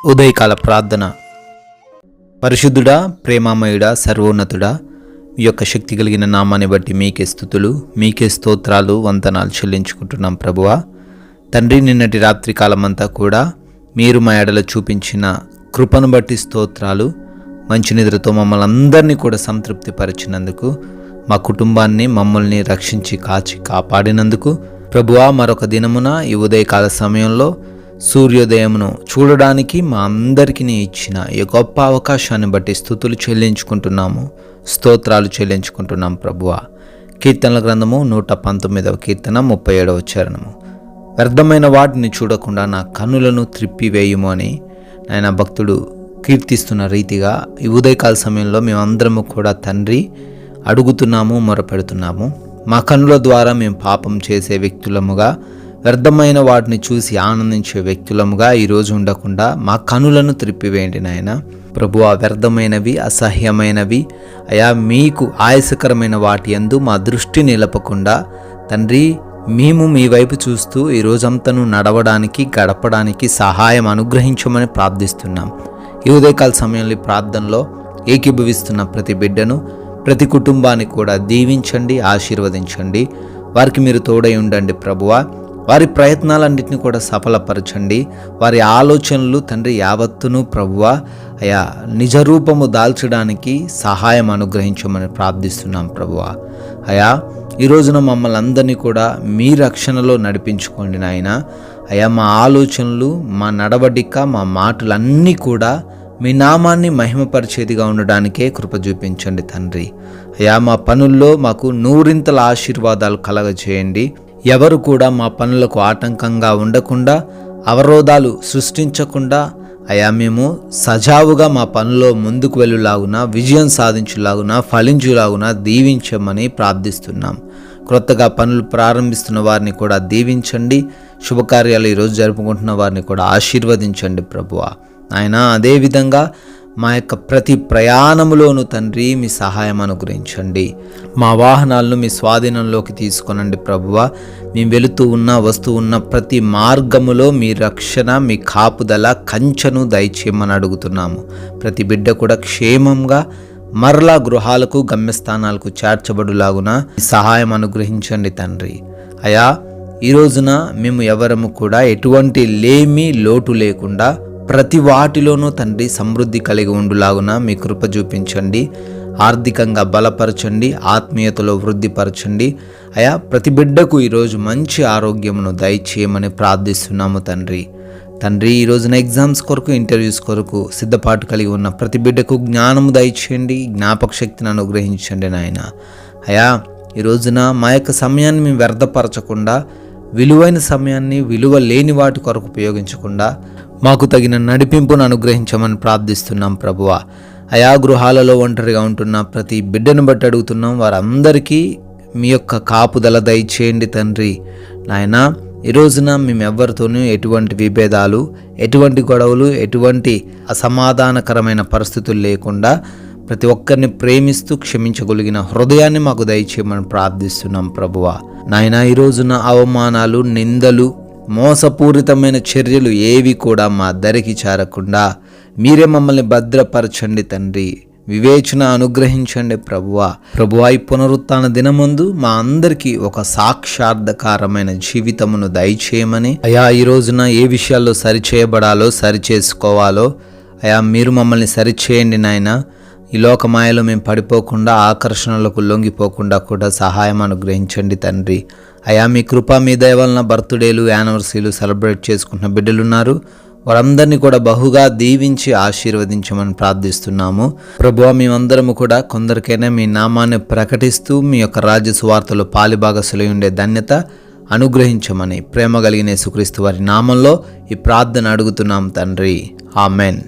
ఉదయకాల ప్రార్థన. పరిశుద్ధుడా, ప్రేమామయుడా, సర్వోన్నతుడా, మీ యొక్క శక్తి కలిగిన నామాన్ని బట్టి మీకే స్తుతులు, మీకే స్తోత్రాలు, వందనాలు చెల్లించుకుంటున్నాం ప్రభువా. తండ్రి, నిన్నటి రాత్రి కాలమంతా కూడా మీరు మా ఎడల చూపించిన కృపను బట్టి స్తోత్రాలు. మంచి నిద్రతో మమ్మల్ని అందరినీ కూడా సంతృప్తి పరిచినందుకు, మా కుటుంబాన్ని మమ్మల్ని రక్షించి కాచి కాపాడినందుకు ప్రభువా, మరొక దినమున ఈ ఉదయకాల సమయంలో సూర్యోదయమును చూడడానికి మా అందరికీ ఇచ్చిన ఈ గొప్ప అవకాశాన్ని బట్టి స్తుతులు చెల్లించుకుంటున్నాము, స్తోత్రాలు చెల్లించుకుంటున్నాం ప్రభువా. కీర్తనల గ్రంథము 119వ కీర్తన 37వ చరణము. వ్యర్థమైన వాటిని చూడకుండా నా కన్నులను త్రిప్పివేయుము అని ఆయన భక్తుడు కీర్తిస్తున్న రీతిగా ఈ ఉదయకాల సమయంలో మేమందరము కూడా తండ్రి అడుగుతున్నాము, మొరపెడుతున్నాము. మా కన్నుల ద్వారా మేము పాపం చేసే వ్యక్తులముగా, వ్యర్థమైన వాటిని చూసి ఆనందించే వ్యక్తులముగా ఈరోజు ఉండకుండా మా కనులను త్రిప్పివేయండి నాయన. ప్రభువా, వ్యర్థమైనవి, అసహ్యమైనవి అయా మీకు ఆయాసకరమైన వాటి యందు మా దృష్టి నిలపకుండా తండ్రి, మేము మీ వైపు చూస్తూ ఈ రోజంతను నడవడానికి, గడపడానికి సహాయం అనుగ్రహించమని ప్రార్థిస్తున్నాం. ఈ ఉదయకాల సమయంలో ఈ ప్రార్థనలో ఏకీభవిస్తున్న ప్రతి బిడ్డను, ప్రతి కుటుంబాన్ని కూడా దీవించండి, ఆశీర్వదించండి. వారికి మీరు తోడై ఉండండి ప్రభువా. వారి ప్రయత్నాలన్నింటినీ కూడా సఫలపరచండి. వారి ఆలోచనలు తండ్రి యావత్తును ప్రభువా అయా నిజరూపము దాల్చడానికి సహాయం అనుగ్రహించమని ప్రార్థిస్తున్నాం ప్రభువా. అయా ఈ రోజున మమ్మల్ని అందరినీ కూడా మీ రక్షణలో నడిపించుకోండి నాయన. అయా మా ఆలోచనలు, మా నడవడిక, మా మాటలన్నీ కూడా మీ నామాన్ని మహిమపరిచేదిగా ఉండడానికే కృప చూపించండి తండ్రి. అయా మా పనుల్లో మాకు నూరింతల ఆశీర్వాదాలు కలగజేయండి. ఎవరు కూడా మా పనులకు ఆటంకంగా ఉండకుండా, అవరోధాలు సృష్టించకుండా అయా మేము సజావుగా మా పనుల్లో ముందుకు వెళ్ళులాగున, విజయం సాధించులాగున, ఫలించులాగున దీవించమని ప్రార్థిస్తున్నాం. క్రొత్తగా పనులు ప్రారంభిస్తున్న వారిని కూడా దీవించండి. శుభకార్యాలు ఈరోజు జరుపుకుంటున్న వారిని కూడా ఆశీర్వదించండి ప్రభువా. ఆయన అదేవిధంగా మా యొక్క ప్రతి ప్రయాణములోను తండ్రి మీ సహాయం అనుగ్రహించండి. మా వాహనాలను మీ స్వాధీనంలోకి తీసుకొనండి ప్రభువా. మేము వెళుతూ ఉన్న, వస్తూ ఉన్న ప్రతి మార్గములో మీ రక్షణ, మీ కాపుదల, కంచెను దయచేయమని అడుగుతున్నాము. ప్రతి బిడ్డ కూడా క్షేమంగా మరలా గృహాలకు, గమ్యస్థానాలకు చేర్చబడులాగున సహాయం అనుగ్రహించండి తండ్రి. అయా ఈ రోజున మేము ఎవరము కూడా ఎటువంటి లేమి, లోటు లేకుండా ప్రతి వాటిలోనూ తండ్రి సమృద్ధి కలిగి ఉండులాగున మీ కృప చూపించండి. ఆర్థికంగా బలపరచండి, ఆత్మీయతలో వృద్ధిపరచండి. అయా ప్రతి బిడ్డకు ఈరోజు మంచి ఆరోగ్యమును దయచేయమని ప్రార్థిస్తున్నాము తండ్రి. ఈ రోజున ఎగ్జామ్స్ కొరకు, ఇంటర్వ్యూస్ కొరకు సిద్ధపాటు కలిగి ఉన్న ప్రతి బిడ్డకు జ్ఞానము దయచేయండి, జ్ఞాపక శక్తిని అనుగ్రహించండి నాయన. అయా ఈ రోజున మా యొక్క సమయాన్ని మేము వ్యర్థపరచకుండా, విలువైన సమయాన్ని విలువ లేని వాటి కొరకు ఉపయోగించకుండా మాకు తగిన నడిపింపును అనుగ్రహించమని ప్రార్థిస్తున్నాం ప్రభువా. అయా గృహాలలో ఒంటరిగా ఉంటున్న ప్రతి బిడ్డను బట్టి అడుగుతున్నాం. వారందరికీ మీ యొక్క కాపుదల దయచేయండి తండ్రి. నాయన ఈ రోజున మేము ఎవరితోనూ ఎటువంటి విభేదాలు, ఎటువంటి గొడవలు, ఎటువంటి అసమాధానకరమైన పరిస్థితులు లేకుండా ప్రతి ఒక్కరిని ప్రేమిస్తూ క్షమించగలిగిన హృదయాన్ని మాకు దయచేయమని ప్రార్థిస్తున్నాం ప్రభువా. నాయన ఈ రోజున అవమానాలు, నిందలు, మోసపూరితమైన చర్యలు ఏవి కూడా మా దరికి చేరకుండా మీరే మమ్మల్ని భద్రపరచండి తండ్రి. వివేచన అనుగ్రహించండి ప్రభువా. ఈ పునరుత్థాన దినమందు మా అందరికీ ఒక సాక్షార్థకరమైన జీవితమును దయచేయమని అయా ఈ రోజున ఏ విషయాల్లో సరిచేయబడాలో, సరిచేసుకోవాలో అయా మీరు మమ్మల్ని సరిచేయండి నాయన. ఈ లోకమాయలో మేము పడిపోకుండా, ఆకర్షణలకు లొంగిపోకుండా కూడా సహాయం అనుగ్రహించండి తండ్రి. అయా మీ కృప, మీ దయ వలన బర్త్డేలు, యానివర్సరీలు సెలబ్రేట్ చేసుకుంటున్న బిడ్డలున్నారు. వారందరినీ కూడా బహుగా దీవించి ఆశీర్వదించమని ప్రార్థిస్తున్నాము ప్రభువా. మేమందరము కూడా కొందరికైనా మీ నామాన్ని ప్రకటిస్తూ మీ యొక్క రాజ్య సువార్తలో పాలిభాగస్సులై ఉండే ధన్యత అనుగ్రహించమని ప్రేమ కలిగిన యేసుక్రీస్తు వారి నామంలో ఈ ప్రార్థన అడుగుతున్నాం తండ్రి. ఆమెన్.